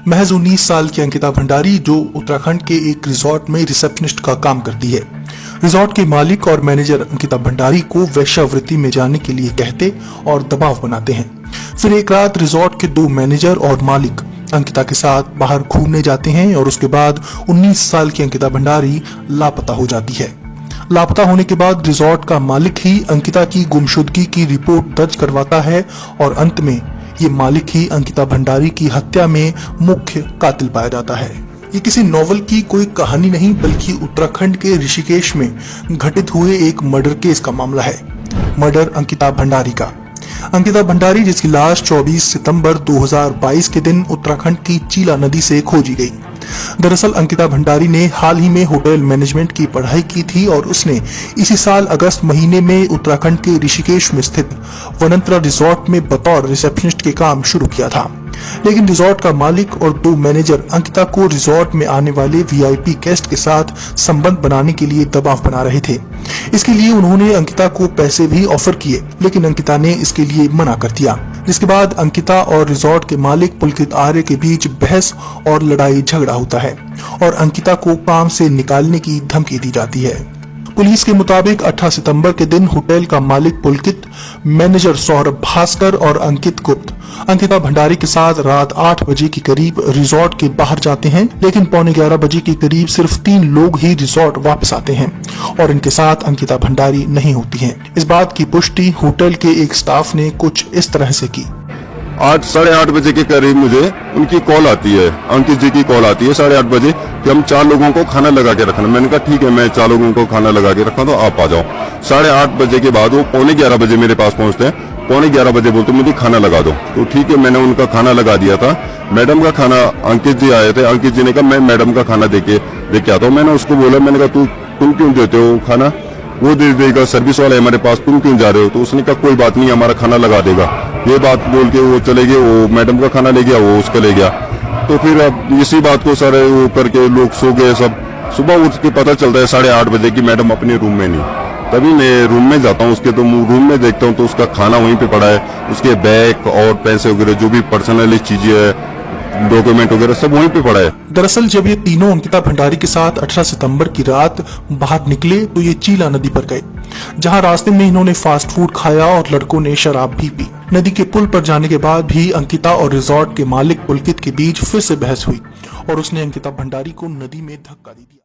महज 19 साल की अंकिता भंडारी जो उत्तराखंड के एक रिजॉर्ट में रिसेप्शनिस्ट का काम करती है। रिजॉर्ट के मालिक और मैनेजर अंकिता भंडारी को वेश्यावृत्ति में जाने के लिए कहते और दबाव बनाते हैं। फिर एक रात रिजॉर्ट के 2 मैनेजर और मालिक अंकिता के साथ बाहर घूमने जाते हैं और उसके बाद 19 साल की अंकिता भंडारी लापता हो जाती है। लापता होने के बाद रिजॉर्ट का मालिक ही अंकिता की गुमशुदगी की रिपोर्ट दर्ज करवाता है और अंत में ये मालिक ही अंकिता भंडारी की हत्या में मुख्य कातिल पाया जाता है। ये किसी नॉवल की कोई कहानी नहीं बल्कि उत्तराखंड के ऋषिकेश में घटित हुए एक मर्डर केस का मामला है। मर्डर अंकिता भंडारी का। अंकिता भंडारी जिसकी लाश 24 सितंबर 2022 के दिन उत्तराखंड की चीला नदी से खोजी गई। दरअसल अंकिता भंडारी ने हाल ही में होटल मैनेजमेंट की पढ़ाई की थी और उसने इसी साल अगस्त महीने में उत्तराखंड के ऋषिकेश में स्थित वनंतरा रिजॉर्ट में बतौर रिसेप्शनिस्ट के काम शुरू किया था। लेकिन रिजॉर्ट का मालिक और 2 मैनेजर अंकिता को रिजॉर्ट में आने वाले वीआईपी गेस्ट के साथ संबंध बनाने के लिए दबाव बना रहे थे। इसके लिए उन्होंने अंकिता को पैसे भी ऑफर किए, लेकिन अंकिता ने इसके लिए मना कर दिया, जिसके बाद अंकिता और रिजॉर्ट के मालिक पुलकित आर्य के बीच बहस और लड़ाई झगड़ा होता है और अंकिता को काम से निकालने की धमकी दी जाती है। पुलिस के मुताबिक 18 सितंबर के दिन होटल का मालिक पुलकित, मैनेजर सौरभ भास्कर और अंकित गुप्त अंकिता भंडारी के साथ रात 8 बजे के करीब रिजॉर्ट के बाहर जाते हैं, लेकिन पौने 11 बजे के करीब सिर्फ 3 लोग ही रिजॉर्ट वापस आते हैं और इनके साथ अंकिता भंडारी नहीं होती हैं। इस बात की पुष्टि होटल के एक स्टाफ ने कुछ इस तरह से की। 8-8:30 बजे के करीब मुझे उनकी कॉल आती है, अंकित जी की कॉल आती है 8:30 बजे कि हम 4 लोगों को खाना लगा के रखना। मैंने कहा ठीक है, मैं 4 लोगों को खाना लगा के रखा तो आप आ जाओ। 8:30 बजे के बाद वो पौने 11 बजे मेरे पास पहुंचते हैं। पौने 11 बजे बोलते मुझे खाना लगा दो, तो ठीक है मैंने उनका खाना लगा दिया था। मैडम का खाना अंकित जी आए थे, अंकित जी ने कहा मैं मैडम का खाना देके आता हूँ। मैंने उसको बोला, मैंने कहा तुम क्यों देते हो खाना, वो दे देगा, सर्विस वाला है हमारे पास, तुम क्यों जा रहे हो। तो उसने कहा कोई बात नहीं, हमारा खाना लगा देगा। ये बात बोल के वो चले गए, वो मैडम का खाना ले गया, वो उसका ले गया। तो फिर अब इसी बात को सारे वो करके लोग सो गए सब। सुबह उठ के पता चलता है 8:30 बजे की मैडम अपने रूम में नहीं। तभी मैं रूम में जाता हूँ, उसके तो रूम में देखता हूँ तो उसका खाना वहीं पे पड़ा है, उसके बैग और पैसे वगैरह जो भी पर्सनल चीजें है, डॉक्यूमेंट वगैरह सब वहीं पे पड़ा है। दरअसल जब ये तीनों अंकिता भंडारी के साथ 18 सितंबर की रात बाहर निकले तो ये चीला नदी पर गए, जहां रास्ते में इन्होंने फास्ट फूड खाया और लड़कों ने शराब भी पी। नदी के पुल पर जाने के बाद भी अंकिता और रिजॉर्ट के मालिक पुलकित के बीच फिर से बहस हुई और उसने अंकिता भंडारी को नदी में धक्का दे दिया।